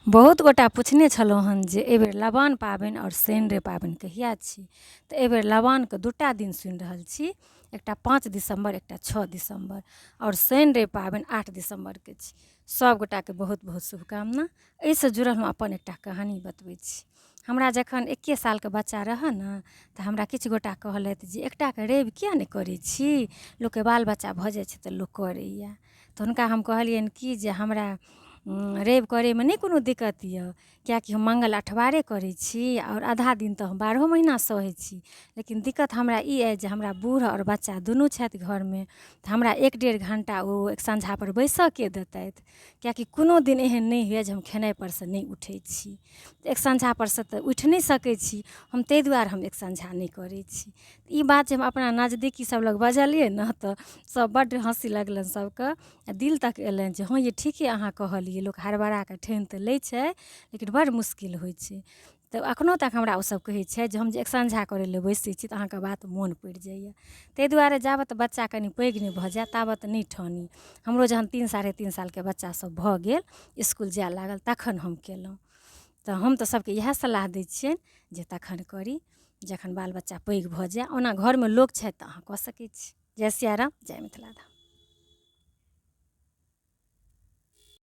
बहुत गोटा पुछने छलहुँ हन जे एहिबेर लबान पाबनि आओर शनि रवि पाबनि कहिया छी। तऽ एहिबेर लबानके दूटा दिन सुनि रहल छी, एकटा 5 दिसम्बर एकटा 6 दिसम्बर, आओर शनि रवि पाबनि 8 दिसम्बरके छी। सभगोटाके बहुत बहुत शुभकामना। एहिसँ जुड़ल हम अपन एकटा कहानी बतबै छी। हमरा जखन 1 सालके बच्चा रहै ने, तऽ हमरा किछु गोटा कहलथि जे एकटाके रवि किएक नहि करै छी, लोकके बाल बच्चा भऽ जाइ छै तऽ लोक करैए। तऽ हुनका हम कहलियनि कि जे हमरा रवि करैमे नहि कोनो दिक्कत यऽ, किएकि हम मङ्गल अठवारे करै छी आओर आधा दिन तऽ हम 12 महीना सहै छी। लेकिन दिक्कत हमरा ई अइ जे हमरा बूढ़ आओर बच्चा दुनू छथि घरमे, तऽ हमरा 1-1.5 घण्टा ओ एक सँझापर बैसऽके देतथि, किएकि कोनो दिन एहन नहि हुअए जे हम खेनाइपरसँ नहि उठै छी। एक सँझापरसँ तऽ उठि नहि सकै छी, हम ताहि दुआरे हम एक सँझा नहि करै छी। ई बात जे हम अपना नजदीकी सब लग बजलिए ने, तऽ सब बड्ड हँसी लगलनि सबके, आ दिल तक अएलनि जे हाँ ये ठीके अहाँ कहलिए, लोक हड़बड़ाके ठानि तऽ लै छै लेकिन बड़ मुश्किल होइ छै। तऽ एखनहु तक हमरा ओसभ कहै छै जे हम जे एक सँझा करै लए बैसै छी तऽ अहाँके बात मोन पड़ि जाइए। ताहि दुआरे जाबत बच्चा कनि पैघ नहि भऽ जाए ताबत नहि ठानी। हमरो जहन 3-3.5 सालके बच्चासभ भऽ गेल, इसकुल जाए लागल, तखन हम कएलहुँ। तऽ हम तऽ सभके इएह सलाह दै छियनि जे तखन करी जखन बाल बच्चा पैघ भऽ जाए। ओना घरमे लोक छथि तऽ अहाँ कऽ सकै छी। जय सिया राम, जय मिथिला धाम।